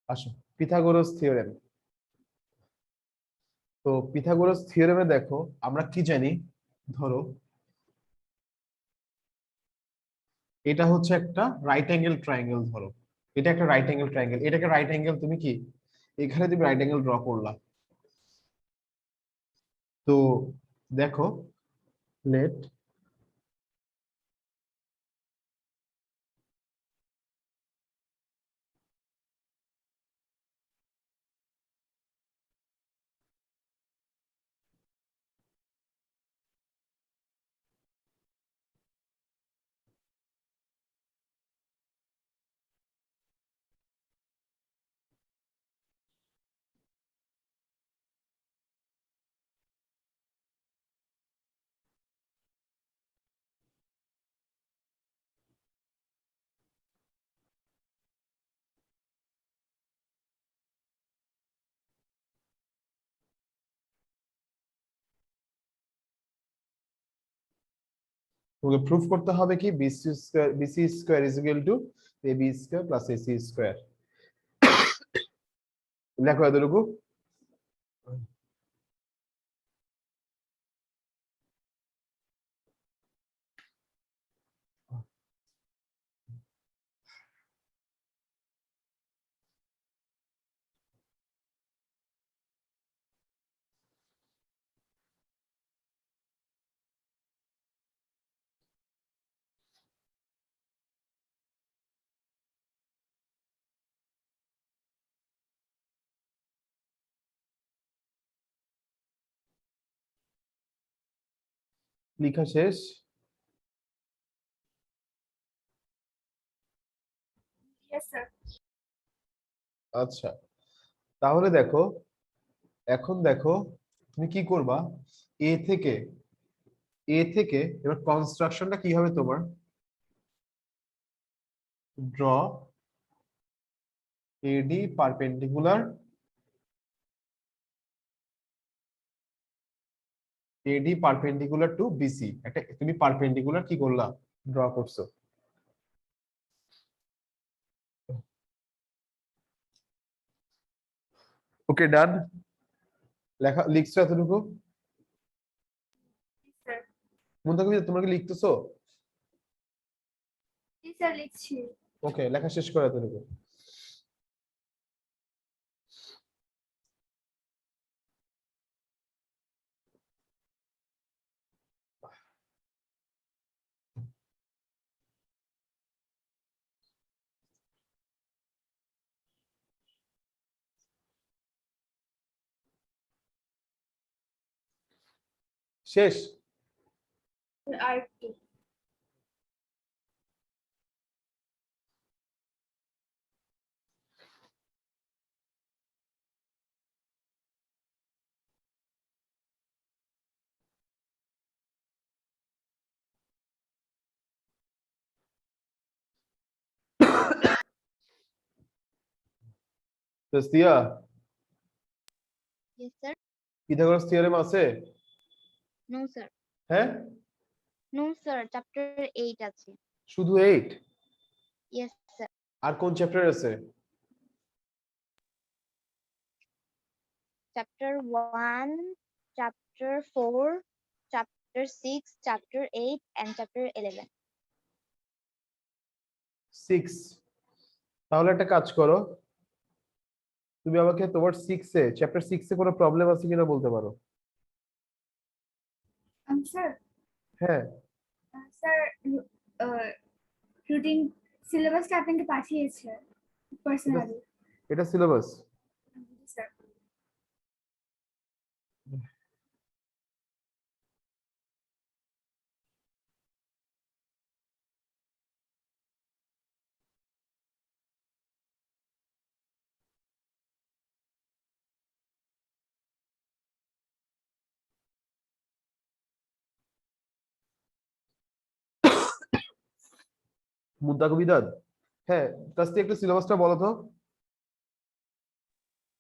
আসো, Pythagoras theorem. তো Pythagoras থিওরেমে দেখো আমরা কি জানি। ধরো এটা হচ্ছে একটা রাইট অ্যাঙ্গেল ট্রায়াঙ্গেল। ধরো এটা একটা রাইট অ্যাঙ্গেল ট্রায়াঙ্গেল, এটাকে রাইট অ্যাঙ্গেল তুমি কি এখানে তুমি রাইট অ্যাঙ্গেল ড্র করলা। তো দেখো, লেট তোমাকে প্রুফ করতে হবে কি BC square is equal to AB square plus AC square. দেখো এতটুকু। লেখা শেষ? Yes, sir. আচ্ছা, তাহলে দেখো, এখন দেখো তুমি কি করবা। এ থেকে এবার কনস্ট্রাকশনটা কি হবে তোমার। Draw AD perpendicular to BC. একটা তুমি পারপেন্ডিকুলার কি করলা, ড্র করছো। ওকে, ডান। লিখছো এতটুকু? Yes, sir. মুন্তাকিব, তোমরা কি লিখতেছো? Yes, sir, লিখছি। ওকে, লেখা শেষ করো এতটুকু। শেষ? আর একটু। তাসদিয়া, Yes, sir. পিথাগোরাস থিওরেম আছে? No, sir. হ্যাঁ, No, sir. Chapter 8 আছে। শুধু 8? Yes, sir. আর কোন চ্যাপ্টার আছে? Chapter 1, Chapter 4, Chapter 6, Chapter 8, and Chapter 11. 6? তাহলে একটা কাজ করো, তুমি আমাকে তোমার চ্যাপ্টার 6 এ কোনো প্রবলেম আছে কিনা বলতে পারো। স্যার, হ্যাঁ, স্যার, রুটিন সিলেবাসটা আপনাকে পাঠিয়েছে পার্সোনালি। এটা সিলেবাস। স্যার, মুদাকবিদাদ। হ্যাঁ, তাসদি একটা সিলেবাসটা বলো তো।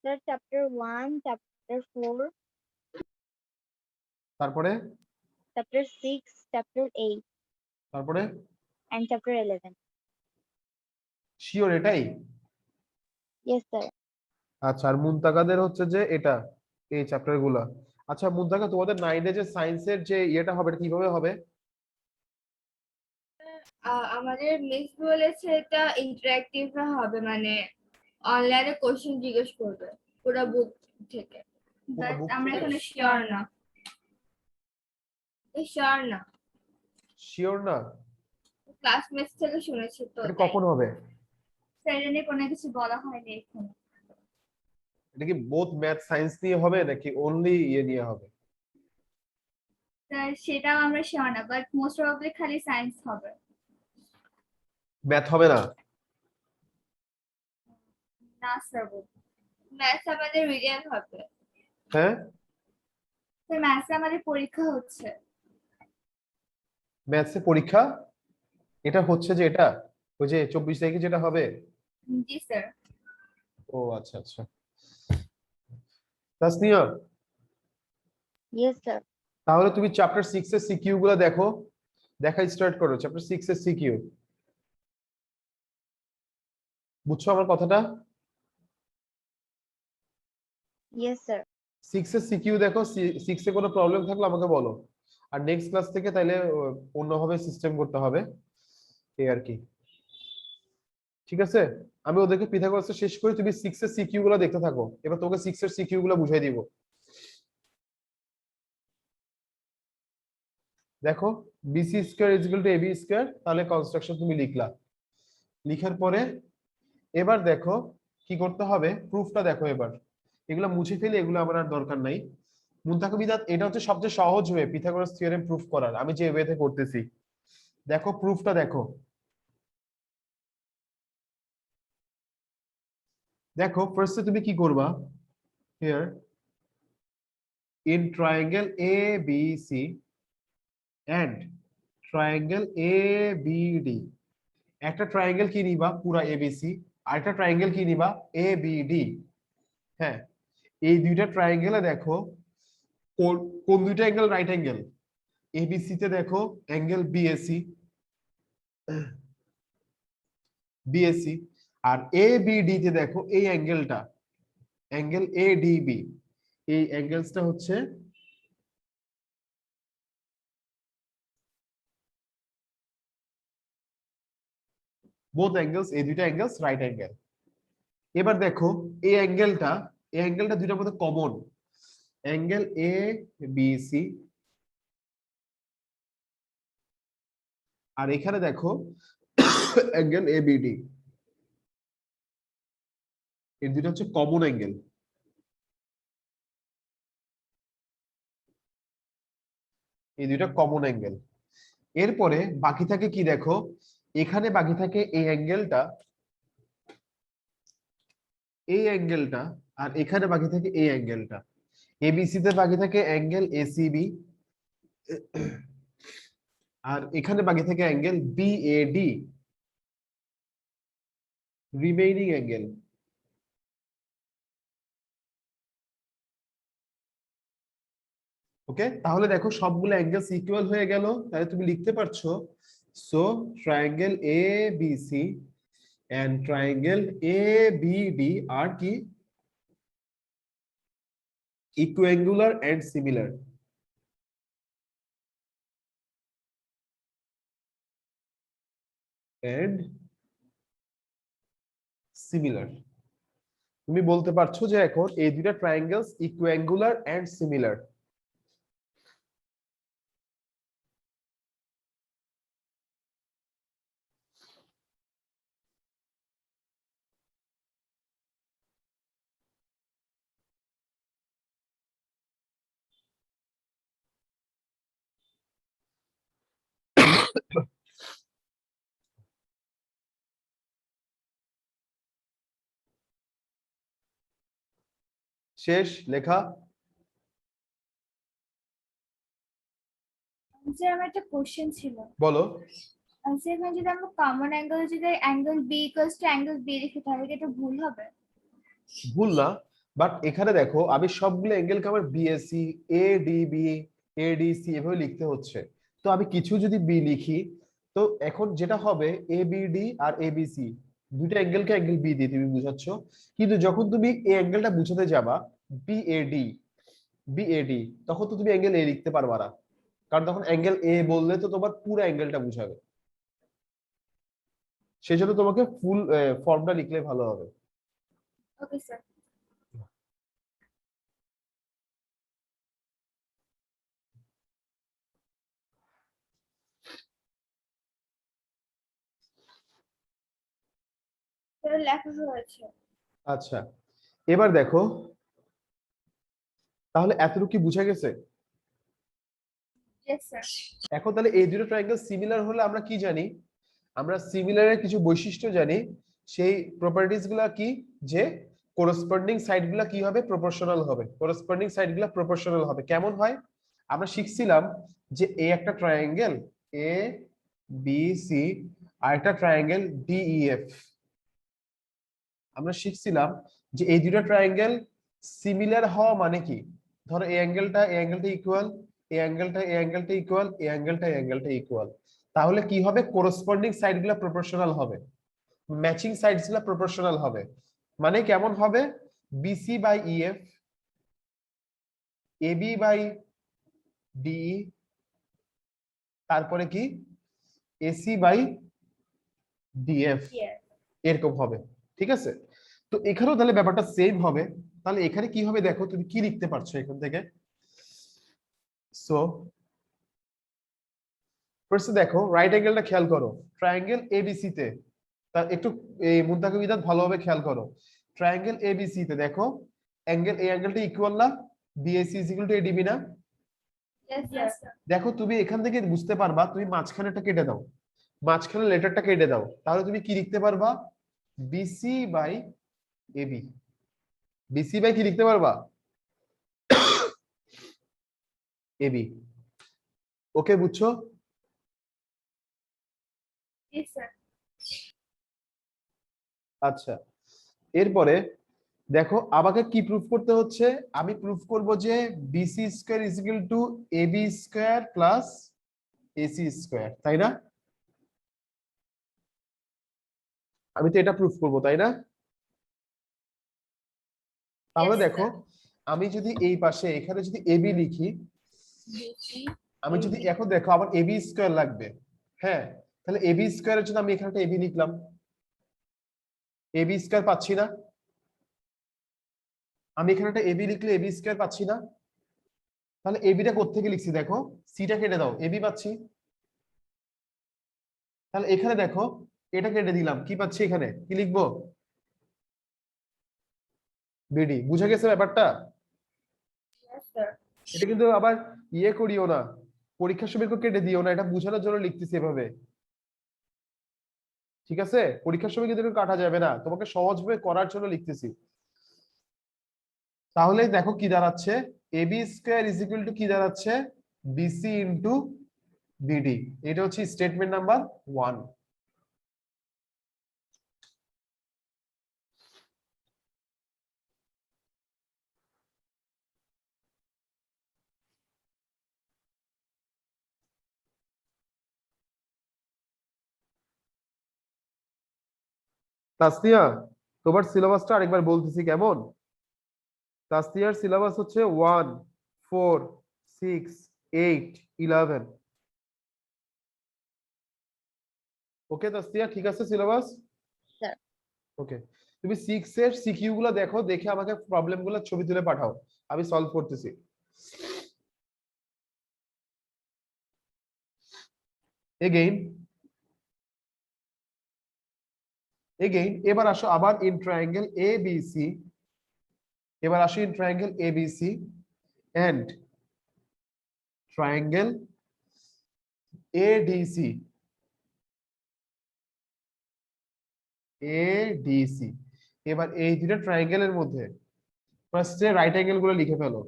Sir, Chapter 1, Chapter 4, তারপরে? Chapter 6, Chapter 8, তারপরে? and Chapter 11. শিওর এটাই? Yes, sir. আচ্ছা, আর মুনতাকাদের হচ্ছে যে এটা এই চ্যাপ্টার গুলা। আচ্ছা মুনতাকা, তোমাদের 9 যে সায়েন্সের যে ইয়েটা হবে এটা কিভাবে হবে? আমাদের মিস বলেছে এটা ইন্টারঅ্যাক্টিভ হবে, মানে অনলাইনে কোশ্চেন জিজ্ঞেস করবে পুরো বুক থেকে, পুরো বাট book আমরা থেকে? এখানে শিওর না। শিওর না, শিওর না? ক্লাসমেটস থেকে শুনেছি তো এটা তাই। কখন হবে? স্যারেনে কোনো কিছু বলা হয়নি এখন। এটা কি বোথ ম্যাথ সায়েন্স নিয়ে হবে নাকি অনলি ইয়ে নিয়ে হবে? স্যার সেটাও আমরা শিওর না, বাট মোস্ট প্রবাবলি খালি সায়েন্স হবে। ম্যাথ হবে না? না স্যার, ম্যাথস আমাদের রিডিয়ান হবে। হ্যাঁ, স্যার ম্যাথসে আমাদের পরীক্ষা হচ্ছে। ম্যাথসে পরীক্ষা? এটা হচ্ছে যে এটা ওই যে 24 তারিখে যেটা হবে? জি স্যার। ও আচ্ছা আচ্ছা। Tasnia, Yes, sir. তাহলে তুমি চ্যাপ্টার 6 এর সিকিউ গুলো দেখো, দেখা স্টার্ট করো চ্যাপ্টার 6 এর সিকিউ। বুঝছো আমার কথাটা? Yes, sir. 6 এর সিকিউ দেখো, 6 এ কোনো প্রবলেম থাকলে আমাকে বলো। আর নেক্সট ক্লাস থেকে তাইলে অন্যভাবে সিস্টেম করতে হবে, এই আর কি। ঠিক আছে, আমি ওদেরকে পিথাগোরাসটা শেষ করে তুমি 6 এর সিকিউ গুলো দেখতে থাকো, এবার তোমাকে 6 এর সিকিউ গুলো বুঝাই দিব। দেখো, BC square is equal to AB square, তাহলে কনস্ট্রাকশন তুমি লিখলা। লিখার পরে এবার দেখো কি করতে হবে, প্রুফটা দেখো এবার। এগুলো মুছে ফেলে, এগুলো আমার আর দরকার নাই। মুনতাকা বিদাত, এটা হচ্ছে সবচেয়ে সহজ ওয়ে পিথাগোরাস থিওরেম প্রুফ করার, আমি যে ওয়েতে করতেছি। দেখো প্রুফটা দেখো। দেখো ফার্স্টে তুমি কি করবা, here in triangle A B C and triangle A B D, একটা ট্রায়াঙ্গেল কি নিবা পুরা এবিসি, আর একটা ট্রায়াঙ্গেল কি নিবা এ বি ডি। হ্যাঁ, এই দুইটা ট্রায়াঙ্গেলে দেখো কোন কোন দুইটা অ্যাঙ্গেল রাইট অ্যাঙ্গেল। এবিসি তে দেখো অ্যাঙ্গেল বিএসি, বিএসি। আর এ বি ডি তে দেখো এই অ্যাঙ্গেলটা, অ্যাঙ্গেল এডিবি। এই অ্যাঙ্গেলসটা হচ্ছে বোথ অ্যাঙ্গেলস, এই দুইটা অ্যাঙ্গেলস রাইট অ্যাঙ্গেল। এবার দেখো এই অ্যাঙ্গেলটা, এই অ্যাঙ্গেলটা দুইটার মধ্যে common, angle A B C. আর এখানে দেখো অ্যাঙ্গেল এ বি ডি, এই দুটো হচ্ছে কমন অ্যাঙ্গেল। এই দুইটা কমন অ্যাঙ্গেল। এরপরে বাকি থাকে কি দেখো, এখানে বাকি থাকে এই অ্যাঙ্গেলটা, এই অ্যাঙ্গেলটা, আর এখানে বাকি থাকে এই অ্যাঙ্গেলটা। এবিসি তে বাকি থাকে অ্যাঙ্গেল এসিবি, আর এখানে বাকি থাকে অ্যাঙ্গেল বিএডি, রিমেইনিং অ্যাঙ্গেল। ওকে, তাহলে দেখো সবগুলো অ্যাঙ্গেলস ইকুয়াল হয়ে গেল, তাহলে তুমি লিখতে পারছো so triangle A B C and triangle A B D আর কি equiangular and similar. And similar, তুমি বলতে পারছো যে এখন এই দুইটা ট্রায়াঙ্গেলস ইকুয়াঙ্গুলার এন্ড সিমিলার। শেষ লেখা? স্যার আমার একটা কোশ্চেন ছিল। বলো। স্যার এখানে যদি আমরা কমন অ্যাঙ্গেল যদি angle B equals to angle B লিখি তাহলে কি এটা ভুল হবে? ভুল না, বাট এখানে দেখো আমি সবগুলো অ্যাঙ্গেলকে আমার বিএসি, এডিবি, এডিসি এভাবে লিখতে হচ্ছে। তো আমি কিছু যদি বি লিখি, তো এখন যেটা হবে এবিডি আর এবিসি, দুইটা অ্যাঙ্গেলকে অ্যাঙ্গেল বি দিয়ে তুমি বুঝাচ্ছ, কিন্তু যখন তুমি এই অ্যাঙ্গেলটা বুঝাতে যাবা বিএডি, বিএডি, তখন তো তুমি অ্যাঙ্গেল এ লিখতে পারবা না, কারণ তখন অ্যাঙ্গেল এ বললে তো তোমার পুরো অ্যাঙ্গেলটা বুঝাবে, সেই জন্য তোমাকে ফুল ফর্মটা লিখলে ভালো হবে। Okay sir. স্যার লেখা হয়েছে। আচ্ছা, এবার দেখো, তাহলে এতটুকু কি বুঝা গেছে? Yes sir. এখন তাহলে এই দুটো ট্রায়াঙ্গেল সিমিলার হলে আমরা কি জানি? আমরা সিমিলারের কিছু বৈশিষ্ট্য জানি। সেই প্রপার্টিজ গুলা কি, যে করসপন্ডিং সাইড গুলা কি হবে, প্রপোর্শনাল হবে। করসপন্ডিং সাইড গুলা প্রপোর্শনাল হবে। কেমন হয়? আমরা শিখছিলাম যে এই একটা ট্রায়াঙ্গেল এ বি সি আর একটা ট্রায়াঙ্গেল ডি ই এফ, আমরা শিখছিলাম যে এই দুটো ট্রায়াঙ্গেল সিমিলার হওয়া মানে কি, ধরো এই অ্যাঙ্গেলটা এই অ্যাঙ্গেলটা ইকুয়াল, এই অ্যাঙ্গেলটা এই অ্যাঙ্গেলটা ইকুয়াল, এই অ্যাঙ্গেলটা এই অ্যাঙ্গেলটা ইকুয়াল, তাহলে কি হবে, করসপন্ডিং সাইডগুলো প্রপোর্শনাল হবে, ম্যাচিং সাইডসগুলো প্রপোর্শনাল হবে। মানে কেমন হবে, BC by EF, AB by DE, তারপরে কি এসি বাই ডিএফ, ইয়েস। এরকম হবে। ঠিক আছে, তো এখানেও তাহলে ব্যাপারটা সেম হবে। তাহলে এখানে কি হবে দেখো, তুমি কি লিখতে পারছো এখান থেকে? সো ফার্স্টে দেখো রাইট অ্যাঙ্গেলটা খেয়াল করো, ট্রায়াঙ্গেল এবিসি তে, তার একটু এই মুদ্রাকে বিধান ভালোভাবে খেয়াল করো। ট্রায়াঙ্গেল এবিসি তে দেখো অ্যাঙ্গেল এই অ্যাঙ্গেলটা ইকুয়াল না, BAC is equal to ADB না? Yes sir. দেখো তুমি এখান থেকে বুঝতে পারবা, তুমি মাঝখানেটা কেটে দাও, মাঝখানে লেটারটা কেটে দাও, তাহলে তুমি কি লিখতে পারবা, BC by AB. BC by কি লিখতে পারবা, এবি। ওকে, বুঝছো? Yes sir. আচ্ছা, এরপরে দেখো আমাকে কি প্রুফ করতে হচ্ছে, আমি প্রুফ করব যে BC square is equal to AB square plus AC square, তাই না? আমি তো এটা প্রুফ করব, তাই না? তাহলে Yes, দেখো, sir. আমি যদি এই পাশে এখানে যদি এবি লিখি, BC, আমি যদি AB. এখন দেখো আমার এবি স্কয়ার লাগবে, হ্যাঁ, তাহলে এবি স্কয়ারের জন্য আমি এখানে একটা এবি লিখলাম, এবি স্কয়ার পাচ্ছি না, আমি এখানে একটা এবি লিখলে এবি স্কয়ার পাচ্ছি না, তাহলে এবিটা কোত্থেকে লিখছি দেখো, সিটা কেটে দাও, এবি পাচ্ছি। তাহলে এখানে দেখো এটা কেটে দিলাম, কি পাচ্ছি এখানে, কি লিখবো, বিডি। বুঝে গেছে ব্যাপারটা? Yes, sir. এটা কিন্তু আবার ইয়ে করিও না, পরীক্ষার সময় কেউ কেটে দিও না, এটা বোঝানোর জন্য লিখতেছি এভাবে, ঠিক আছে? পরীক্ষার সময় কিন্তু এটা কাটা যাবে না, তোমাকে সহজভাবে করার জন্য লিখতেছি। তাহলে দেখো কি দাঁড়াচ্ছে, AB square is equal to কি দাঁড়াচ্ছে, বিসি ইন্টু বিডি। এটা হচ্ছে স্টেটমেন্ট নাম্বার 1। তাসনিয়া, তোমার সিলেবাসটা আরেকবার বলতেছি কেমন। তাসনিয়ার সিলেবাস হচ্ছে 1, 4, 6, 8, 11। ওকে তাসনিয়া, ঠিক আছে সিলেবাস? স্যার। ওকে, তুমি 6 এর সিকিউ গুলো দেখো, দেখে আমাকে প্রবলেম গুলো ছবি তুলে পাঠাও, আমি সলভ করতেছি। এগেইন এগেইন এবার আসো আবার in triangle A B C, এবার আসো in triangle A B C and triangle ADC, ADC. এবার এই দুটো ট্রায়াঙ্গেলের মধ্যে ফার্স্টে রাইট অ্যাঙ্গেল গুলো লিখে ফেলো।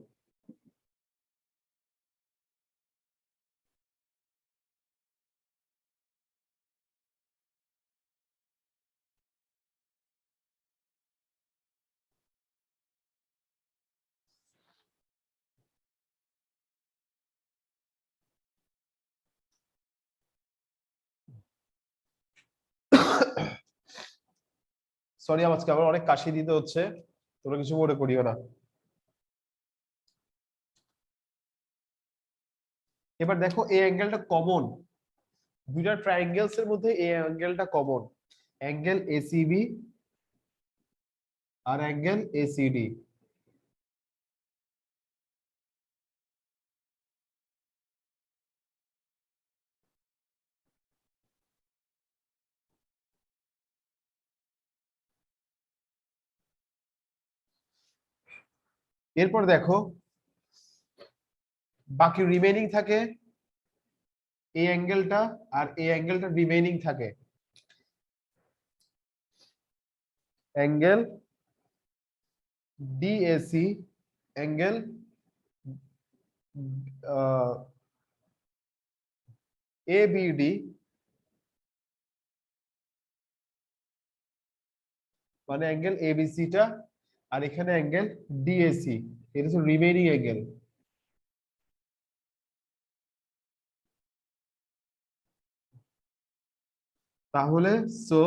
সরি আজকে আবার অনেক কাশি দিতে হচ্ছে, তোমরা কিছু মনে করিও না। এবার দেখো এই অ্যাঙ্গেলটা কমন, দুইটা ট্রায়াঙ্গেলস এর মধ্যে এই অ্যাঙ্গেলটা কমন, অ্যাঙ্গেল এসিবি আর অ্যাঙ্গেল এসিডি। এরপর দেখো বাকি রিমেইনিং থাকে এই অ্যাঙ্গেলটা আর এই অ্যাঙ্গেলটা রিমেইনিং থাকে, অ্যাঙ্গেল ডিএসি, অ্যাঙ্গেল এবিডি, মানে অ্যাঙ্গেল এবিসি টা, আর এখানে অ্যাঙ্গেল ডিএসি, এটা হচ্ছে রিমেইনিং অ্যাঙ্গেল। তাহলে সো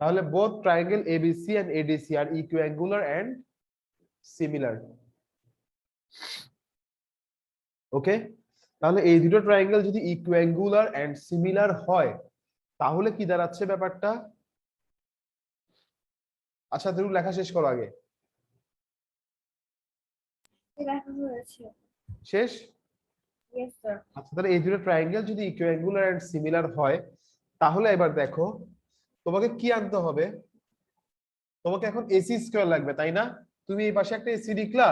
তাহলে both triangle ABC and ADC are equiangular and similar. ওকে, তাহলে এই দুটো ট্রায়াঙ্গেল যদি ইকুয়াঙ্গুলার এন্ড সিমিলার হয় তাহলে কি দাঁড়াচ্ছে ব্যাপারটা? আচ্ছা তুমি লেখা শেষ করো আগে। লেখা হয়েছে। শেষ? Yes sir. আচ্ছা তাহলে এই দুটো ট্রায়াঙ্গেল যদি ইকুয়াঙ্গুলার এন্ড সিমিলার হয় তাহলে এবার দেখো তোমাকে কি আনতে হবে, তোমাকে এখন এসি স্কয়ার লাগবে তাই না? তুমি এই পাশে একটা এসি লিখলা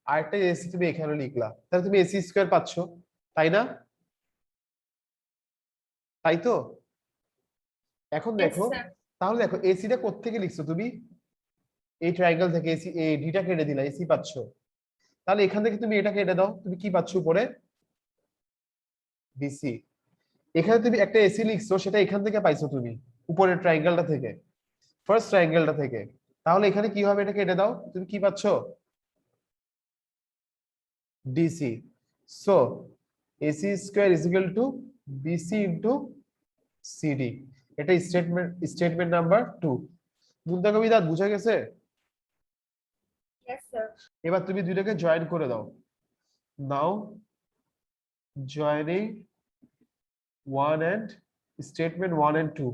আর একটা এসি তুমি এখানে লিখলা, তাহলে তুমি এসি স্কয়ার পাচ্ছ তাই না? তাই তো? এখন Yes, দেখো sir. তাহলে দেখো এসিটা কোত্থেকে লিখছো তুমি? এই ট্রায়াঙ্গেল থেকে এসি, এই ডিটা কেটে দিলা, এসি পাচ্ছ। তাহলে এখান থেকে তুমি এটা কেটে দাও, তুমি কি পাচ্ছ উপরে? বিসি। এখানে তুমি একটা এসি লিখছো, সেটা এখান থেকে পাইছো তুমি উপরের ট্রায়াঙ্গেলটা থেকে, ফার্স্ট ট্রায়াঙ্গেলটা থেকে। তাহলে এখানে কি হবে, এটা কেটে দাও, তুমি কি পাচ্ছ? DC. So AC square is equal to BC into CD. এটা স্টেটমেন্ট নাম্বার 2। মুদ্রা কবিতা বুঝা গেছে? Yes, sir. এবার তুমি দুইটাকে জয়েন করে দাও। নাও joining 1 and statement 1 and 2.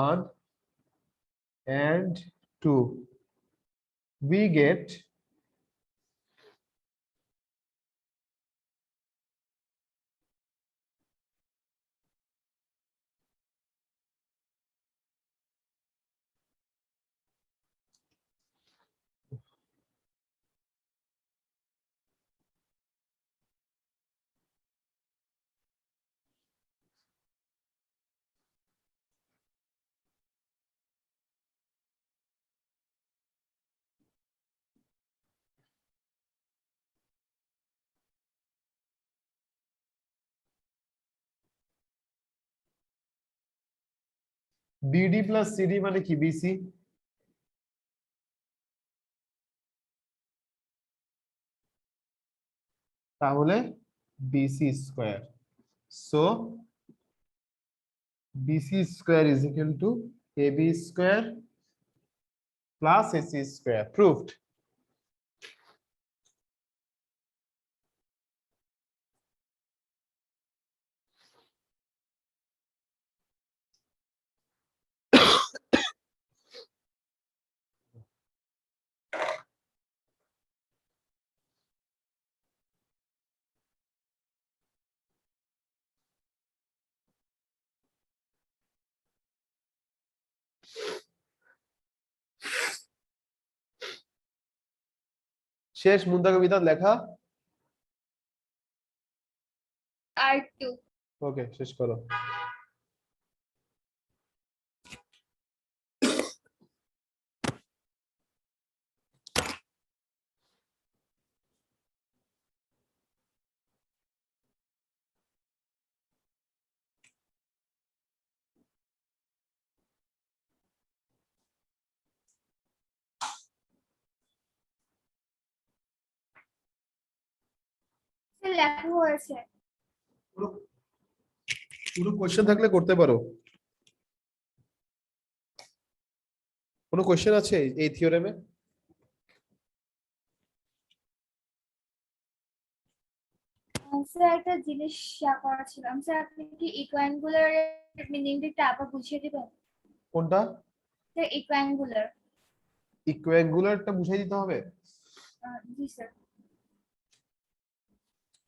One and 2. We get BD plus CD মানে কি? BC। তাহলে BC square. So BC square is equal to AB square plus AC square. Proved. শেষ মুদ্রা কবিতা লেখা? R2. ওকে, শেষ করো। লেখা হয়েছে। পুরো কোশ্চেন থাকলে করতে পারো। কোনো কোশ্চেন আছে এই থিওরেমে? স্যার একটা জিনিস শেয়ার করেছিলাম, স্যার আপনি কি ইকুয়াঙ্গুলার মিনিংটা আবার বুঝিয়ে দিবেন? কোনটা? স্যার ইকুয়াঙ্গুলার। ইকুয়াঙ্গুলারটা বুঝিয়ে দিতে হবে? জি স্যার।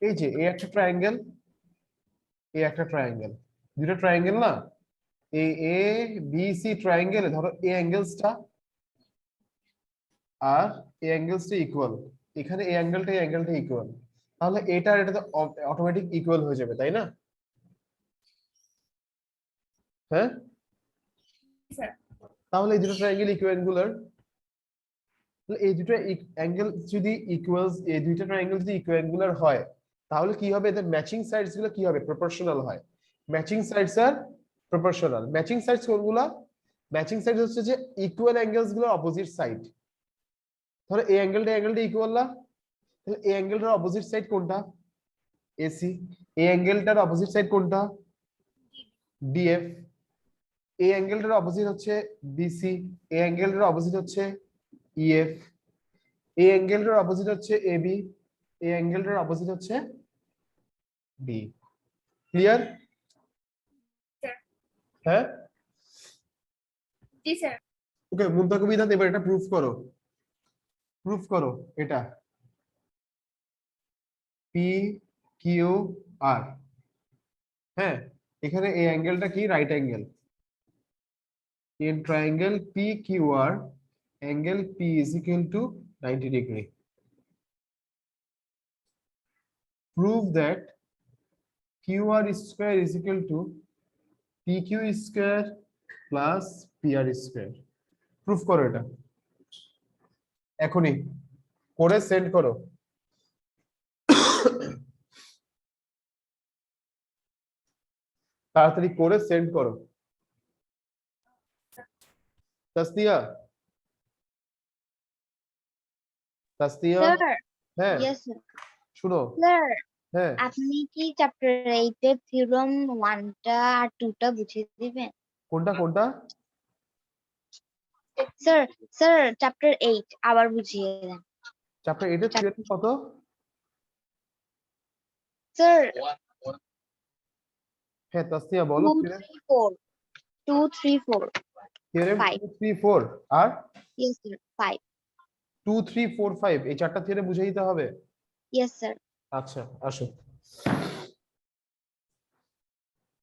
এই যে এ একটা ট্রায়াঙ্গেল, এ একটা ট্রায়াঙ্গেল, দুটো ট্রায়াঙ্গেল না? এই এ বি সি ট্রায়াঙ্গেলে ধরো এ অ্যাঙ্গেলসটা আর এই অ্যাঙ্গেলসটা ইকুয়াল, এখানে এই অ্যাঙ্গেলটা ইকুয়াল, তাহলে এটা আর এটা তো অটোমেটিক ইকুয়াল হয়ে যাবে, তাই না? হ্যাঁ, স্যার তাহলে এই দুটো ট্রায়াঙ্গেল ইকুয়াঙ্গুলার। এই দুটো অ্যাঙ্গেল যদি ইকুয়ালস, এই দুইটা ট্রায়াঙ্গেল যদি ইকুয়াঙ্গুলার হয়, তাহলে কি হবে? এদের ম্যাচিং সাইডস গুলো কি হবে? প্রপোর্শনাল হয়। Matching sides are proportional. Matching sides কোনগুলা? ম্যাচিং সাইডস হচ্ছে যে ইকুয়াল অ্যাঙ্গেলস গুলো অপোজিট সাইড। ধরো এই অ্যাঙ্গেলটা ইকুয়াল না, তাহলে এই অ্যাঙ্গেলটার অপোজিট সাইড কোনটা? এসি। এই অ্যাঙ্গেলটার অপোজিট সাইড কোনটা? ডিএফ। এই অ্যাঙ্গেলটার অপোজিট হচ্ছে বিসি। এই অ্যাঙ্গেলটার অপোজিট হচ্ছে ইএফ। এই অ্যাঙ্গেলটার অপোজিট হচ্ছে এবি। এই অ্যাঙ্গেলটার অপোজিট হচ্ছে বি। ক্লিয়ার? হ্যাঁ, জি স্যার। ওকে মুদ্রা কবিতা এবার এটা প্রুফ করো, প্রুফ করো এটা। পি কিউ আর, হ্যাঁ, এখানে এই অ্যাঙ্গেলটা কি? Right angle. In triangle P Q R, angle P is equal to 90 degree. Prove that Q R square is equal to P Q square plus P R square. Proof করো এটা এখনই, করে send করো। তাড়াতাড়ি করে সেন্ড করো। Tasnia, Tasnia, sir, হ্যাঁ yes sir. শুনো, স্যার, হ্যাঁ আপনি কি চ্যাপ্টার 8 এর থিওরাম 1টা আর 2টা বুঝিয়ে দিবেন? কোনটা কোনটা? স্যার, স্যার চ্যাপ্টার 8 আবার বুঝিয়ে দেন। চ্যাপ্টার 8 এর থিওরেম কত? স্যার হ্যাঁ তাসনিয়া বলো। 2 3 4 2 3 4 থিওরেম 5। 2 3 4 আর ইয়েস স্যার, 5। 2 3 4 5 এই চারটা থিওরেম বুঝিয়ে দিতে হবে। Yes sir. আচ্ছা আসো।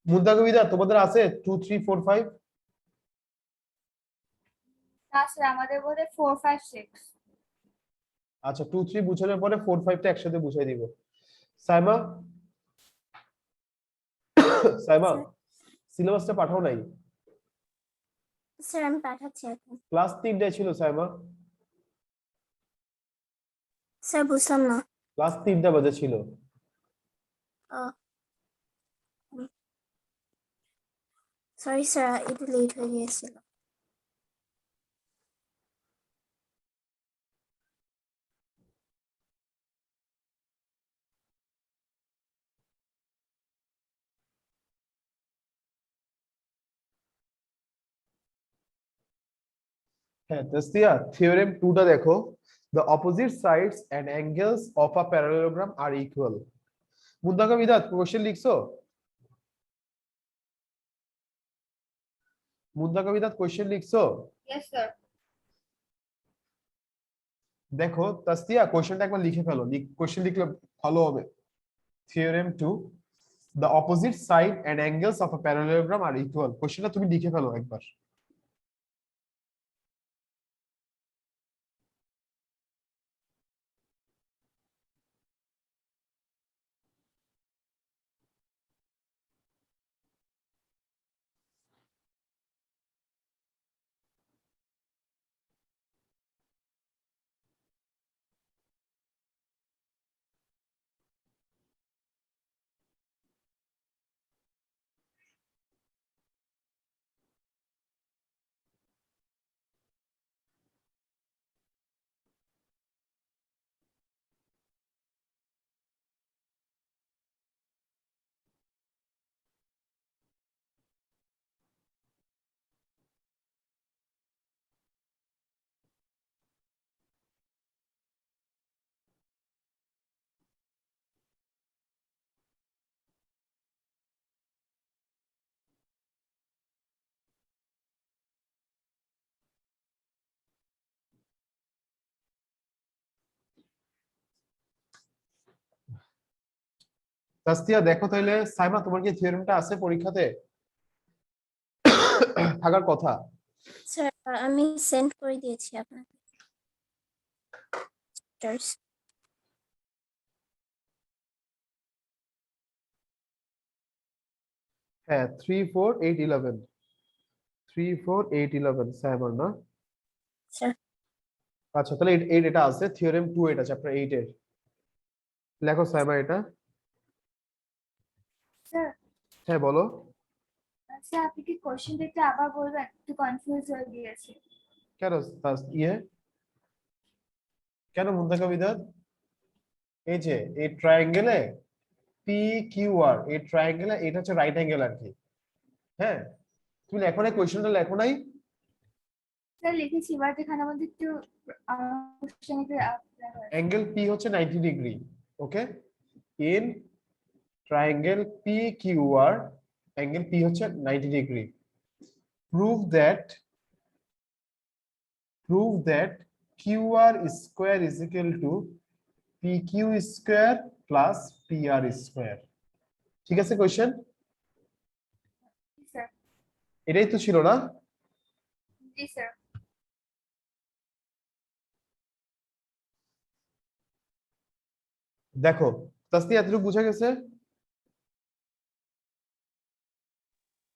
মুদ্রা কবিতা তোমাদের আছে 2 3 4 5? না স্যার, আমাদের বোধহয় 4 5 6। আচ্ছা 2 3 বুঝানোর পরে 4 5 টা একসাথে বুঝিয়ে দিব। সাইমা, সাইমা সিলেবাসটা পাঠাও নাই? স্যার আমি পাঠাচ্ছি এখন। ক্লাস 3টায় ছিল সাইমা, স্যার বুঝলাম না। ক্লাস 3টা বাজে ছিল। সরি স্যার, একটু লেট হয়ে গিয়েছিল। হ্যাঁ তাসনিয়া থিওরেম 2টা দেখো। The opposite sides and angles of a parallelogram are equal. মুদ্রা কবিতা কোশ্চেন লিখছো? মুদ্রা কবিতা কোশ্চেন লিখছো? Yes sir. দেখো তাসনিয়া কোশ্চেনটা একবার লিখে ফেলো, কোশ্চেন লিখলে ভালো হবে। Theorem 2, the opposite side and angles of a parallelogram are equal, কোশ্চেনটা তুমি লিখে ফেলো একবার। তাসতিয়া দেখো তাহলে, সাইমা তোমার কি থিওরেমটা আছে পরীক্ষাতে? থাকার কথা। স্যার আমি সেন্ড করে দিয়েছি আপনাকে chapters। হ্যাঁ 3 4 8 11, 3 4 8 11 সাইমার না? স্যার আচ্ছা তাহলে এটা আছে, থিওরেম 2 এটা চ্যাপ্টার 8 এর। লেখো সাইমা এটা। স্যার হ্যাঁ বলো। স্যার আপনি কি কোশ্চেন দিতে আবার বলবেন, একটু কনফিউজ হয়ে গিয়েছে। কেন কেন মুন্তাকা বিদাত? এই যে এই ট্রায়াঙ্গেলে পি কিউ আর, এই ট্রায়াঙ্গেলে এটা হচ্ছে রাইট অ্যাঙ্গেল আর কি। হ্যাঁ তুমি লেখো নাই, কোয়েশ্চেনটা লেখো নাই? স্যার লিখেছি, বাট এখানে আমাদের একটু কোশ্চেনকে অ্যাঙ্গেল পি হচ্ছে 90 degree. Okay, in triangle P Q R angle P হচ্ছে 90 degree. prove that QR square is equal to PQ square plus PR square। ঠিক আছে কোশ্চেন? স্যার। এটাই তো ছিল না? জি স্যার। দেখো তাসনিয়া এতটুকু বুঝা গেছে?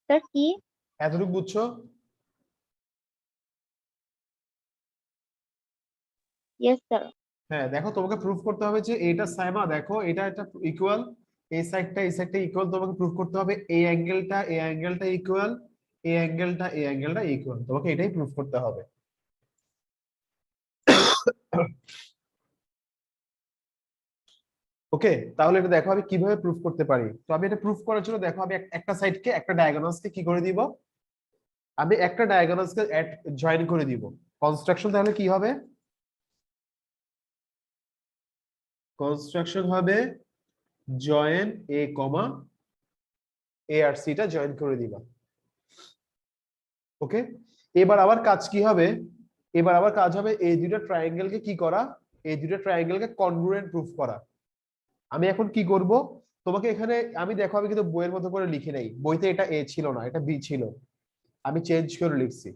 স্যার কি? এতটুকু বুঝছো? Yes sir. হ্যাঁ দেখো তোমাকে প্রুফ করতে হবে যে এটা সাইমা, দেখো এটা একটা ইকুয়াল, এই সাইডটা ইকুয়াল, তোমাকে প্রুফ করতে হবে এই অ্যাঙ্গেলটা ইকুয়াল, এই অ্যাঙ্গেলটা ইকুয়াল, তোমাকে এটাই প্রুফ করতে হবে। ওকে, তাহলে এটা দেখো আমি কিভাবে প্রুফ করতে পারি। তো আমি এটা প্রুফ করার জন্য দেখো আমি একটা সাইডকে, একটা ডায়াগোনালসকে কি করে দিব, আমি একটা ডায়াগোনালসকে জয়েন করে দিব। কনস্ট্রাকশন তাহলে কি হবে? কনস্ট্রাকশন হবে জয়েন এ কমা এ আর সি টা জয়েন করে দিবা। ওকে, এবার আবার কাজ কি হবে, এবার আবার কাজ হবে এই দুটো ট্রায়াঙ্গেলকে কি করা, এই দুটো ট্রায়াঙ্গেলকে কনগ্রুয়েন্ট প্রুফ করা। আমি এখন কি করব, তোমাকে এখানে আমি দেখো আমি কিন্তু বইয়ের মতো করে লিখে নেই, বইতে এটা এ ছিল না, এটা বি ছিল, আমি চেঞ্জ করে লিখছি।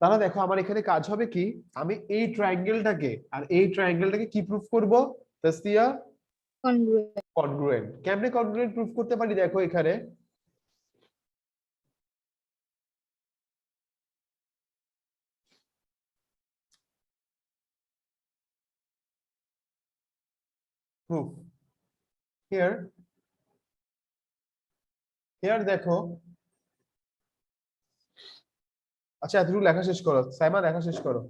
তাহলে দেখো আমার এখানে কাজ হবে কি, আমি এই ট্রায়াঙ্গেলটাকে আর এই ট্রায়াঙ্গেলটাকে কি প্রুফ করব তাসতিয়া? কনগ্রুয়েন্ট। কেমনে কনগ্রুয়েন্ট প্রুফ করতে পারি দেখো এখানে, proof here দেখো। আচ্ছা এতটুকু লেখা শেষ করো সাইমা, লেখা শেষ করো।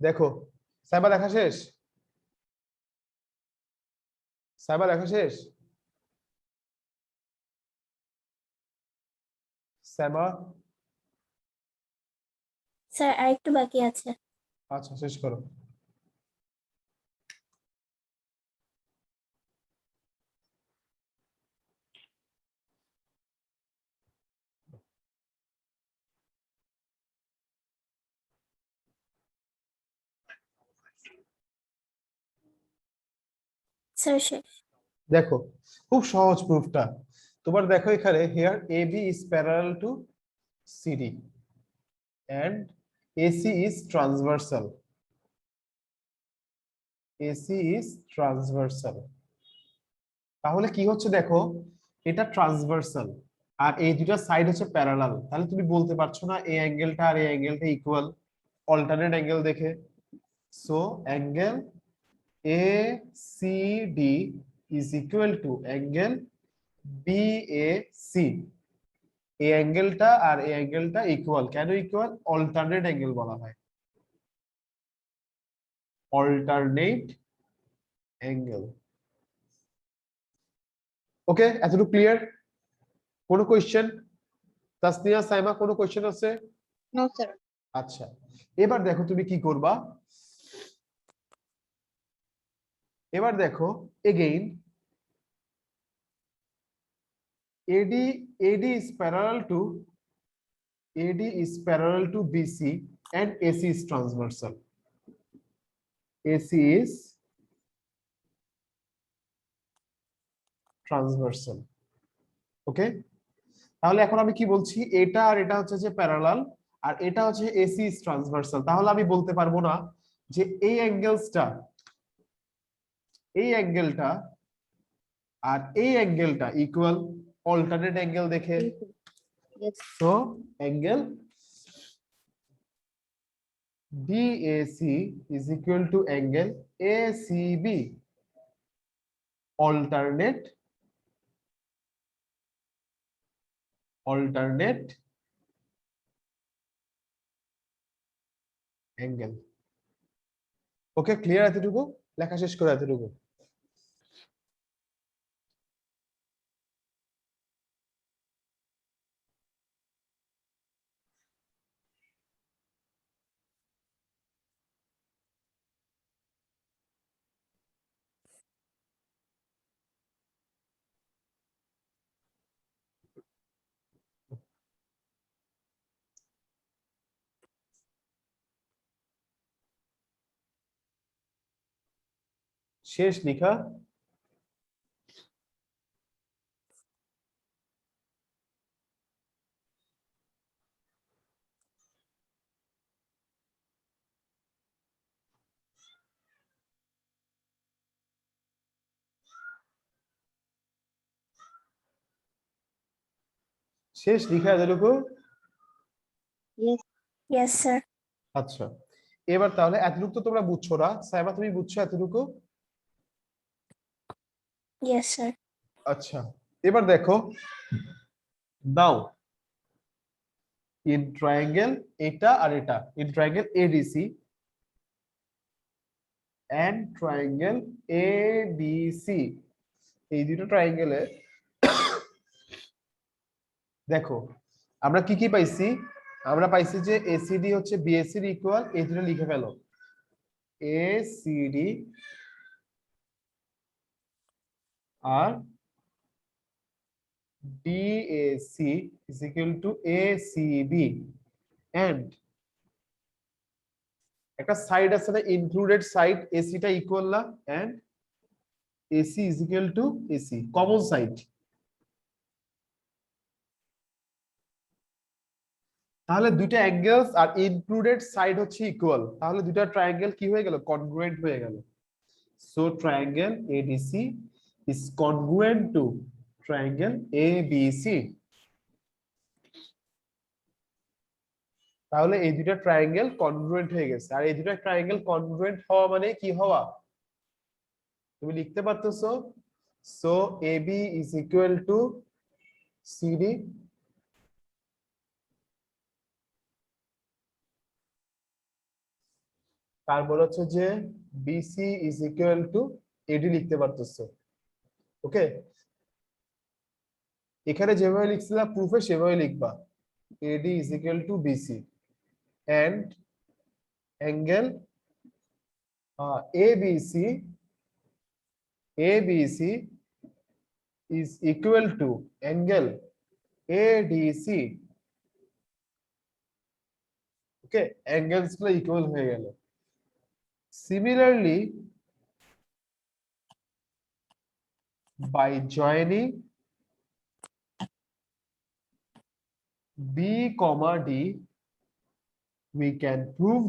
দেখো সাইমা লেখা শেষ, সাইমা লেখা শেষ, সাইমা? স্যার আরেকটু বাকি আছে। আচ্ছা শেষ করো। স্যার শেষ। দেখো খুব সহজ প্রুফটা, তোমার দেখো এখানে here AB is parallel to CD and AC is transversal, AC is transversal। তাহলে কি হচ্ছে দেখো, এটা ট্রান্সভার্সাল আর এই দুটো সাইড হচ্ছে প্যারালাল, তাহলে তুমি বলতে পারছো না এই অ্যাঙ্গেলটা আর এই অ্যাঙ্গেলটা ইকুয়াল, অল্টারনেট অ্যাঙ্গেল দেখে। So angle ACD is equal to angle BAC। এই অ্যাঙ্গেলটা আর এই অ্যাঙ্গেলটা ইকুয়াল, কেন ইকুয়াল? অল্টারনেট অ্যাঙ্গেল বলা হয়, অল্টারনেট অ্যাঙ্গেল। ওকে এতটুকু ক্লিয়ার? কোনো কোয়েশ্চেন? তাসনিয়া সাইমা কোনো কোশ্চেন আছে? No, sir. আচ্ছা, এবার দেখো তুমি কি করবা। এবার দেখো again AD AD is parallel to BC and AC is transversal. AC is transversal. ওকে, তাহলে এখন আমি কি বলছি, এটা আর এটা হচ্ছে যে প্যারালাল, আর এটা হচ্ছে AC is transversal। তাহলে আমি বলতে পারবো না যে এই অ্যাঙ্গেলসটা, এই অ্যাঙ্গেলটা আর এই অ্যাঙ্গেলটা ইকুয়াল, অল্টারনেট অ্যাঙ্গেল দেখে। Yes. So angle BAC is equal to angle ACB, alternate angle। Okay, clear এতটুকু? লেখা শেষ করে এতটুকু। শেষ লিখা? শেষ লিখা এতটুকু? Yes. Yes, sir. আচ্ছা, এবার তাহলে এতটুকু তো তোমরা বুঝছো না, সাইমা তুমি বুঝছো এতটুকু? Yes, sir. আচ্ছা, এবার দেখো নাও ইন ট্রায়াঙ্গেল, এটা আর এটা, in triangle ADC and triangle ABC, এই দুটো ট্রায়াঙ্গেলে দেখো আমরা কি কি পাইছি। আমরা পাইছি যে ACD হচ্ছে BAC এর ইকুয়াল, এই দুটো লিখে ফেলো। ACD আর BAC is equal to ACB and একটা সাইড আছে না, ইনক্লুডেড সাইড, AC টা ইকুয়াল না, and AC is equal to AC, common side. তাহলে দুইটা অ্যাঙ্গেলস আর ইনক্লুডেড সাইড হচ্ছে ইকুয়াল, তাহলে দুইটা ট্রায়াঙ্গেল কি হয়ে গেল, কনগ্রুয়েন্ট হয়ে গেল। So triangle ADC is congruent to triangle ABC। তাহলে এই দুইটা ট্রায়াঙ্গেল কনগ্রুয়েন্ট হয়ে গেছে, আর এই দুইটা ট্রায়াঙ্গেল কনগ্রুয়েন্ট হওয়া মানে কি হওয়া, তুমি লিখতে পারতেছো। So AB is equal to CD, তারপর হচ্ছে যে BC is equal to AD লিখতে পারতেছো। ওকে, এখানে যেভাবে লিখছিলাম প্রুফে সেভাবে লিখবা, AD is equal to BC and angle ABC is equal to angle ADC। Okay, angles গুলো ইকুয়াল হয়ে গেল। Similarly, by joining B, D, we can prove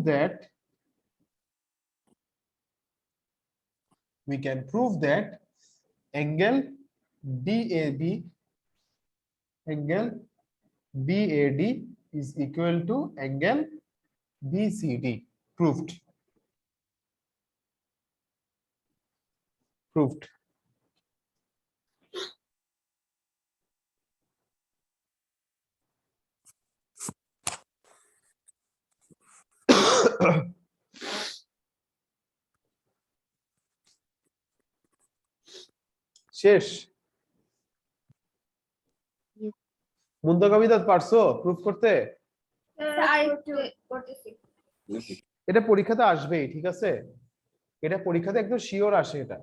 that angle BAB is equal to angle BCD. Proved. শেষ? Yes. মুন্দকাবিদাত পারছো proof করতে? আর একটু করতেছি। এটা পরীক্ষাতে আসবেই, ঠিক আছে? এটা পরীক্ষাতে একদম শিওর আসে এটা।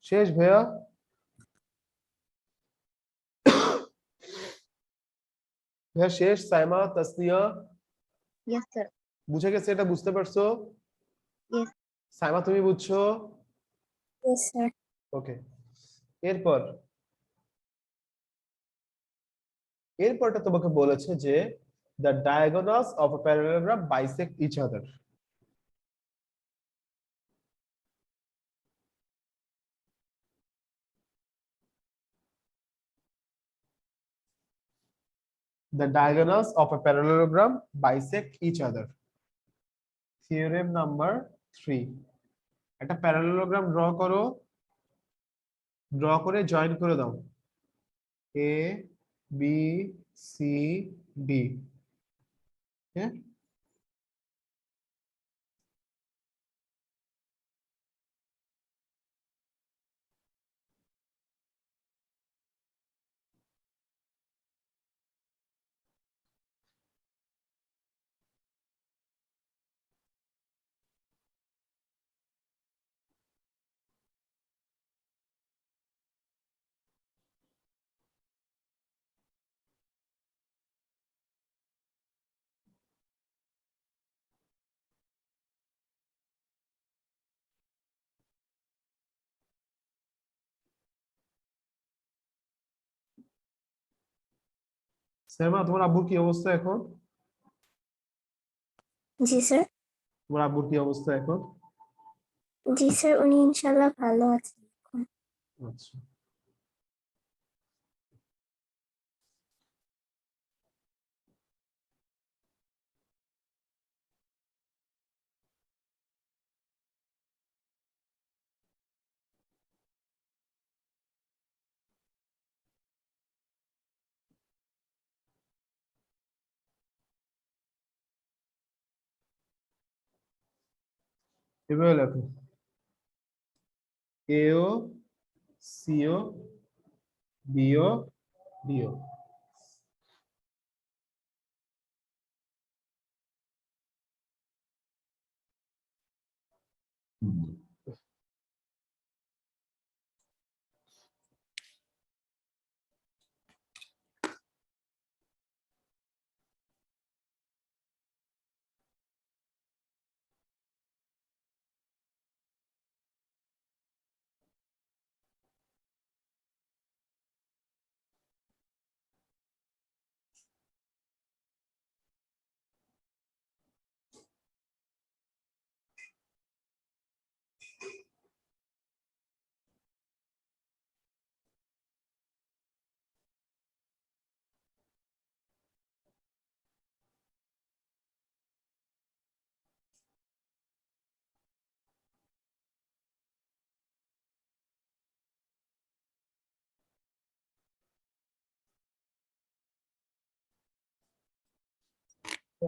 শেষ ভাইয়া? ভাইয়া শেষ? Saima, Tasnia Yes, sir. বুঝে গেছে? এটা বুঝতে পারছো? Yes. সাইমা তুমি বুঝছো? Yes, sir. ওকে। এরপর এরপরটা তোমাকে বলেছে যে the diagonals of a parallelogram bisect each other. The diagonals of a parallelogram bisect each other. Theorem number 3. একটা প্যারালেলোগ্রাম ড্র করো, ড্র করে জয়েন করে দাও। A B C D। হ্যাঁ, সাইমা তোমার আব্বুর কি অবস্থা এখন? জি স্যার। তোমার আব্বুর কি অবস্থা এখন? জি স্যার, উনি ইনশাল্লাহ ভালো আছেন এখন। আচ্ছা, এভাবে লেখো AO CO BO DO।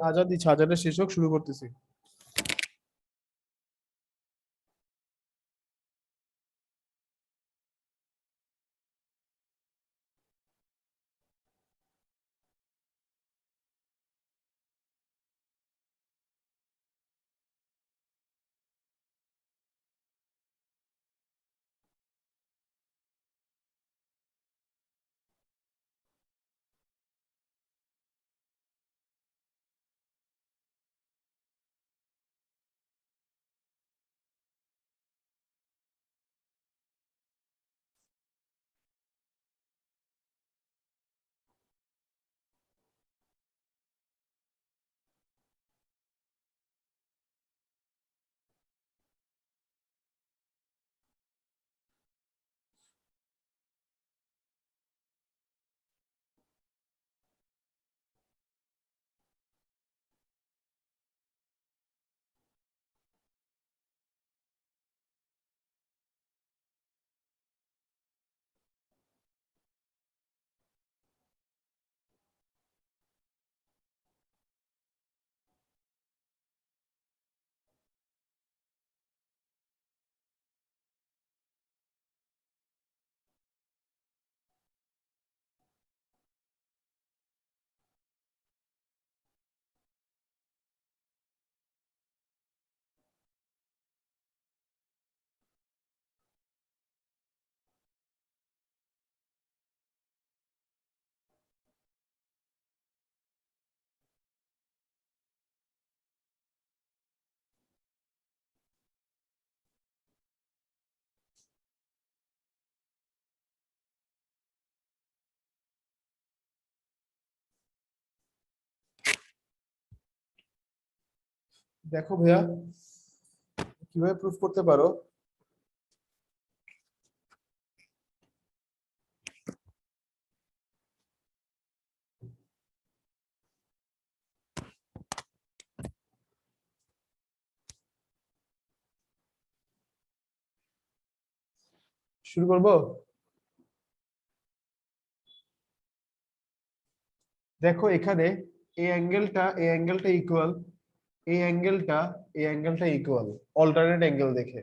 Azad দিচ্ছে, আজাদের শেষ হোক, শুরু করতেছি। দেখো ভাইয়া কিভাবে প্রুফ করতে পারো। শুরু করব। দেখো এখানে এই অ্যাঙ্গেলটা ইকুয়াল, এই অ্যাঙ্গেলটা ইকুয়াল, অল্টারনেট অ্যাঙ্গেল দেখে।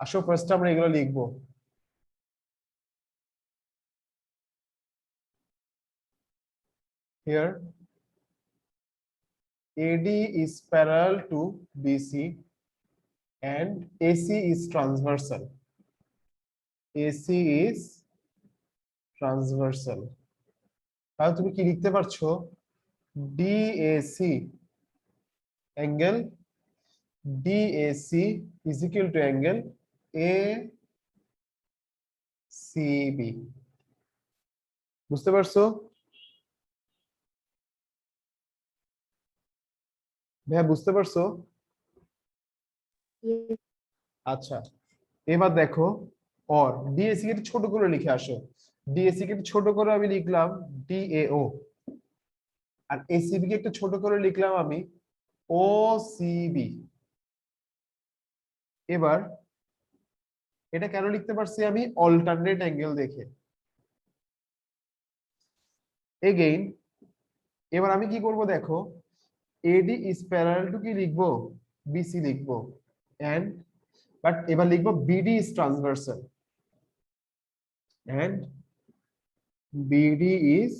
আসো ফার্স্ট আমরা এগুলো লিখবো। Here AD is parallel to BC and AC is transversal. AC is transversal. তাহলে তুমি কি লিখতে পারছো? DAC angle DAC is equal to angle ACB. বুঝতে পারছো? ভাইয়া বুঝতে পারছো? Yes. আচ্ছা, এবার দেখো অর ডিএসি কে একটু ছোট করে লিখে আসো। ডিএসি কে একটু ছোট করে আমি লিখলাম DAO, আর এসিবি কে একটু ছোট করে লিখলাম আমি OCB। এবার এটা কেন লিখতে পারছি আমি? অল্টারনেট অ্যাঙ্গেল দেখে। এগেইন এবার আমি কি করব দেখো, AD is parallel to কি লিখবো? BC লিখবো, এন্ড বাট এবার লিখবো BD is transversal and BD is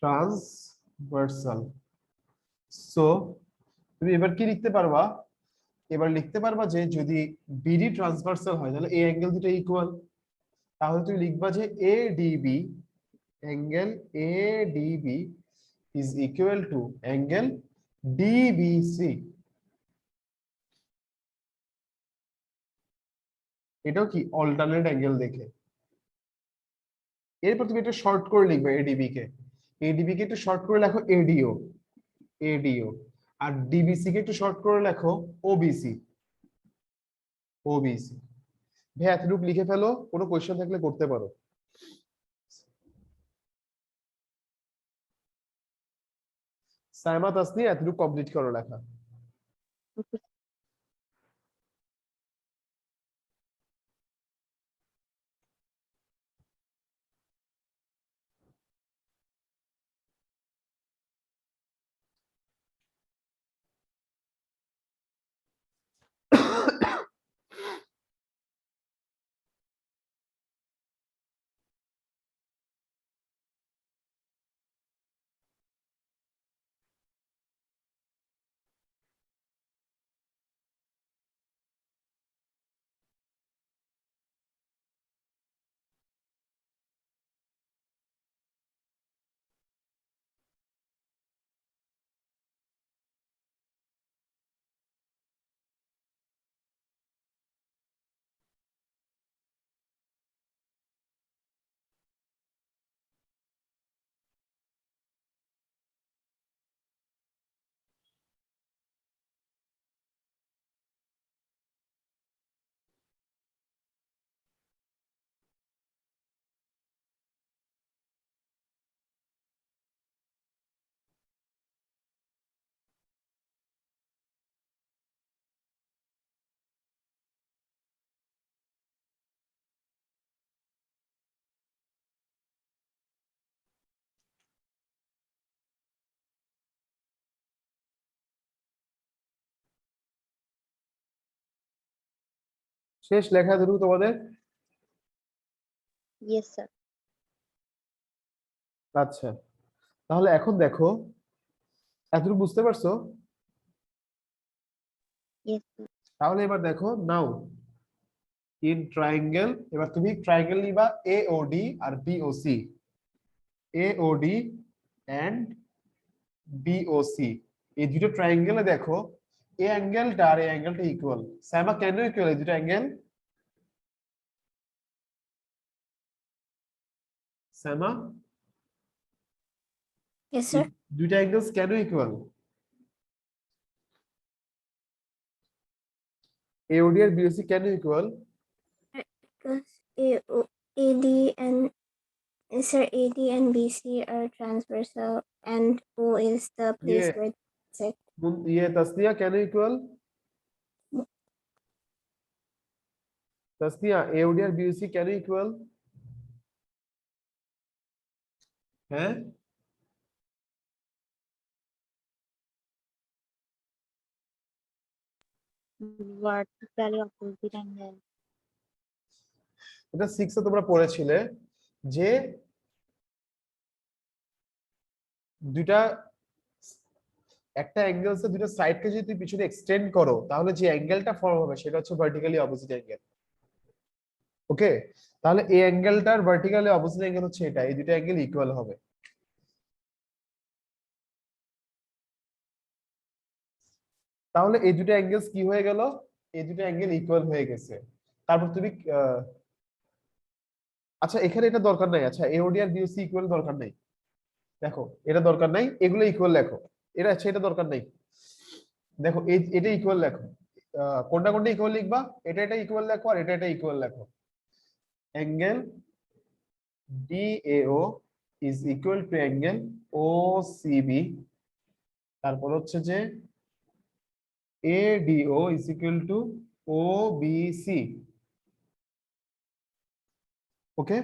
transversal. So তুমি এবার কি লিখতে পারবা? এবার লিখতে পারবা যে যদি BD ট্রান্সভার্সাল হয় তাহলে এই অ্যাঙ্গেল দুটো ইকুয়াল। তাহলে তুমি লিখবা যে ADB angle ADB is equal to angle DBC। এটাও কি অল্টারনেট অ্যাঙ্গেল দেখে। এরপর তুমি একটা শর্ট করে লিখবে ADB কে একটু শর্ট করে লেখো ADO, আর DBC কে একটু শর্ট করে লেখো OBC। ভাই এতটুকু লিখে ফেলো, কোনো কোয়েশ্চেন থাকলে করতে পারো। সাইমা তাসনি এতটুকু কমপ্লিট করো লেখা। Okay. শেষ লেখা ধরু তোমাদের? Yes, sir. আচ্ছা, তাহলে এখন দেখো এতটুকু বুঝতে পারছো? Yes, sir. তাহলে এবার দেখো নাও ইন ট্রায়াঙ্গেল, এবার তুমি ট্রায়াঙ্গেল নিবা AOD আর BOC, AOD এন্ড BOC। এই দুটো ট্রায়াঙ্গেলে দেখো এই অ্যাঙ্গেলটা আর এই অ্যাঙ্গেলটা ইকুয়াল। সাইমা কেন ইকুয়াল এই দুটো অ্যাঙ্গেল? Saima Yes, sir. দুইটা অ্যাঙ্গেলস কেন ইকুয়াল? AOD আর BOC can equal Because AD and sir, AD and BC are transversal, and O is the place Yeah. where it's at. Tasniya can equal Tasniya AOD আর BOC can equal হ্যাঁ vertically opposite angle. এটা 6 এ তোমরা পড়েছিলে যে দুইটা একটা angles দুইটা সাইডকে যদি তুমি পিছনে এক্সটেন্ড করো তাহলে যে অ্যাঙ্গেলটা ফর্ম হবে সেটা হচ্ছে ভার্টিক্যালি অপোজিট অ্যাঙ্গেল ওকে তাহলে এই অ্যাঙ্গেলটার ভার্টিক্যালি অপোজিট অ্যাঙ্গেল হচ্ছে এটা এই দুটো অ্যাঙ্গেল ইকুয়াল হবে তাহলে এই দুটো অ্যাঙ্গেলস কি হয়ে গেল এই দুটো অ্যাঙ্গেল ইকুয়াল হয়ে গেছে তারপর তুমি আচ্ছা এখানে এটা দরকার নাই আচ্ছা এওডি আর বিওসি ইকুয়াল দরকার নাই দেখো এটা দরকার নাই এগুলো ইকুয়াল লেখো এটা আচ্ছা এটা দরকার নাই দেখো এটা ইকুয়াল লেখো কোনটা কোনটা ইকুয়াল লিখবা এটা ইকুয়াল লেখো আর এটা ইকুয়াল লেখো angle DAO is equal to angle OCB তারপর হচ্ছে যে ADO is equal to OBC ওকে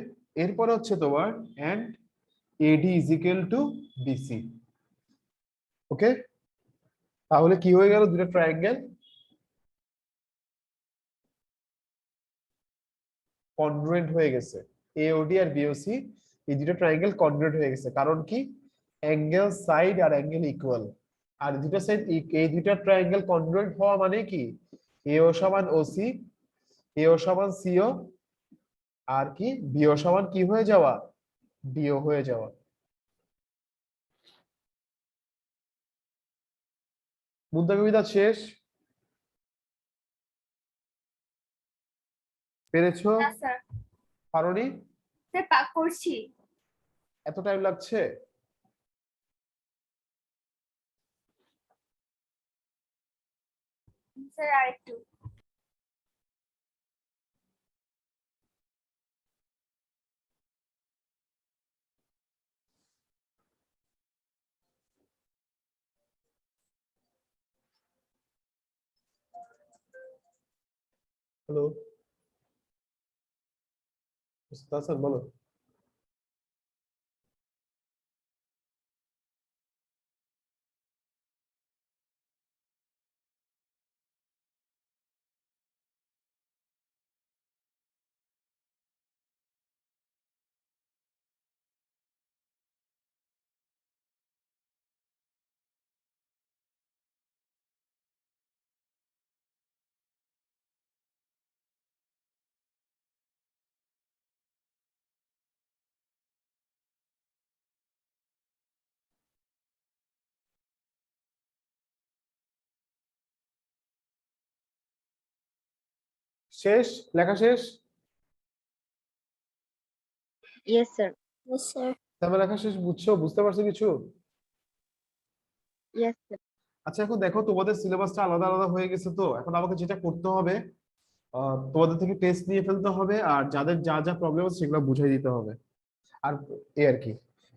এরপর হচ্ছে তোমার and AD is equal to BC ওকে তাহলে কি হয়ে গেল দুটো ট্রায়াঙ্গেল কনগ্রুয়েন্ট হয়ে গেছে AOD আর BOC এই দুটো ট্রায়াঙ্গেল কনগ্রুয়েন্ট হয়ে গেছে কারণ কি অ্যাঙ্গেল সাইড আর অ্যাঙ্গেল ইকুয়াল আর দুটো সাইড এই দুটো ট্রায়াঙ্গেল কনগ্রুয়েন্ট হওয়া মানে কি AO সমান OC AO সমান CO আর কি BO সমান কি হয়ে যাওয়া DO হয়ে যাওয়া মুদ্রা কবিতা শেষ পেরেছো না স্যার পারোনি স্যার পাক করছি এত টাইম লাগছে স্যার আরেকটু হ্যালো স্যার বলো শেষ লেখা শেষ Yes, sir. Yes, sir. তারপর লেখা শেষ বুঝছো বুঝতে পারছো কিছু Yes, sir. আচ্ছা এখন দেখো তোমাদের সিলেবাসটা আলাদা আলাদা হয়ে গেছে তো এখন আমাকে যেটা করতে হবে তোমাদের থেকে টেস্ট নিয়ে ফেলতে হবে আর যাদের যা যা প্রবলেম আছে সেগুলো বুঝিয়ে দিতে হবে আর এই আর কি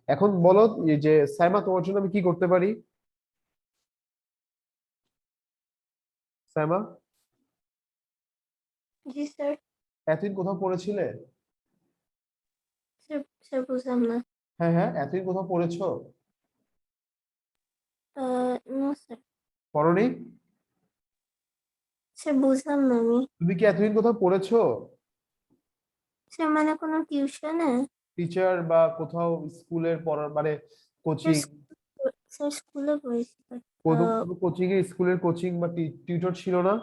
এখন বলো এই যে সাইমা তোমার জন্য আমি কি করতে পারি সাইমা জি স্যার। এতদিন কোথাও পড়েছিলে স্যার স্যার বুঝলাম না। হ্যাঁ হ্যাঁ এতদিন কোথাও পড়েছো নো স্যার। পড়োনি স্যার বুঝলাম না আমি। তুমি কি এতদিন কোথাও পড়েছো স্যার মানে কোনো টিউশনে? টিচার বা কোথাও স্কুলের পড়ার মানে কোচিং স্যার স্কুলে পড়েছি কোনো কোচিং এ স্কুলের কোচিং বা টিউটর ছিল না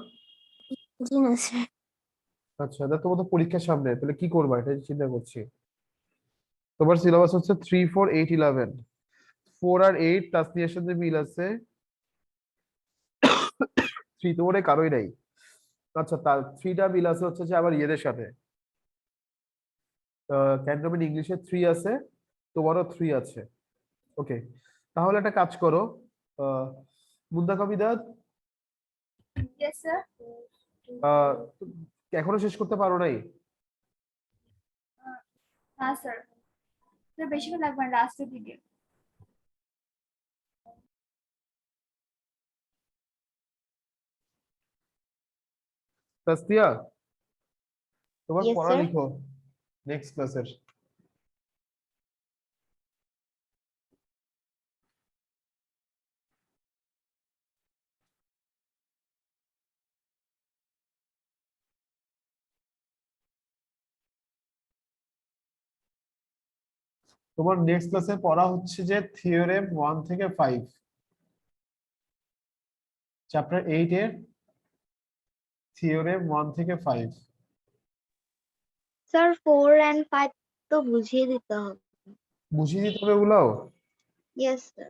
জি না স্যার। আচ্ছা না তোমার তো পরীক্ষার সামনে তাহলে কি করবা এটা চিন্তা করছি তোমার সিলেবাস হচ্ছে 3 4 8 11 4 আর 8 তাসনিয়ার সাথে মিল আছে 3 তো মনে হয় কারোই নাই আচ্ছা তার 3টা মিল আছে হচ্ছে যে আবার ইয়েদের সাথে ক্যান্টনমেন্ট ইংলিশে 3 আছে তোমারও 3 আছে ওকে তাহলে একটা কাজ করো মুন্দা কবিতা ইয়েস স্যার এখনো শেষ করতে পারো নাই? হ্যাঁ স্যার, স্যার বেশিক্ষণ লাগবে না, লাস্টের দিকে। তাসফিয়া, তোমার Yes, পড়া sir. লিখো নেক্সট ক্লাসের। তোমার নেক্সট ক্লাসে পড়া হচ্ছে যে থিওরেম 1 থেকে 5, চ্যাপ্টার 8 এর থিওরেম 1 থেকে 5। Sir, 4 and 5 তো বুঝিয়ে দিতে হবে। বুঝিয়ে দিতে হবে ওগুলাও? Yes, sir.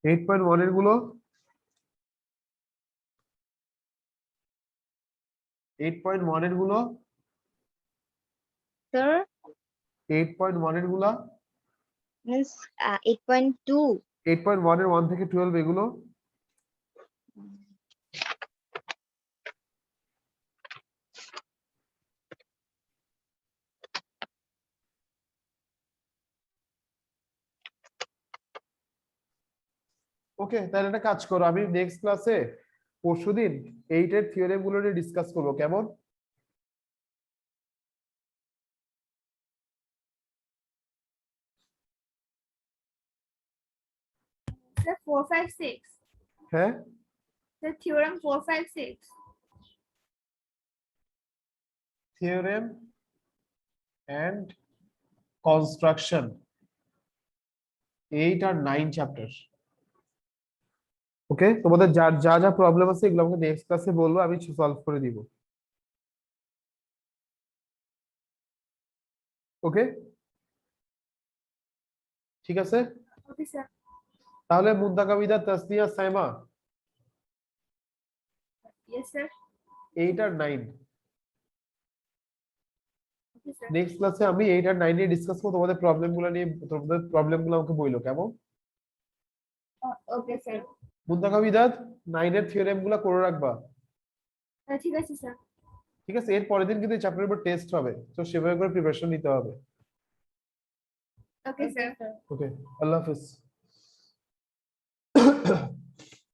Eight point one এর গুলো, 8.1 এর গুলো, Sir, 8.1 এর গুলা, means 8.2. 8.1 এর 1 থেকে 12 এগুলো। ওকে, তাহলে একটা কাজ করো, আমি নেক্সট ক্লাসে পরশুদিন 8 এর থিওরেম গুলো নিয়ে ডিসকাস করবো, কেমন? স্যার 4, 5, 6, হ্যাঁ, sir theorem 4, 5, 6। Theorem and construction 8 আর 9 চ্যাপ্টার। ওকে, তোমাদের যা যা যা প্রবলেম আছে এগুলো আমাকে নেক্সট ক্লাসে বলবো, আমি সলভ করে দিব। ওকে, ঠিক আছে। Okay sir. তাহলে মুন্তাকাবিদা, তাসনিয়া, সাইমা ইয়েস স্যার। 8 আর 9 ওকে স্যার। নেক্সট ক্লাসে আমি 8 আর 9 নিয়ে ডিসকাস করবো, তোমাদের প্রবলেম গুলো নিয়ে, তোমাদের প্রবলেম গুলো আমাকে বইলো, কেমন? Okay sir. মুন্তাকাবিদা 9 এর থিওরেম গুলো করে রাখবা। ঠিক আছে স্যার। ঠিক আছে, এর পরের দিন কিন্তু চ্যাপ্টারের উপর টেস্ট হবে, তো সেভাবে করে প্রিপারেশন নিতে হবে। Okay sir. ওকে, আল্লাহ হাফেজ।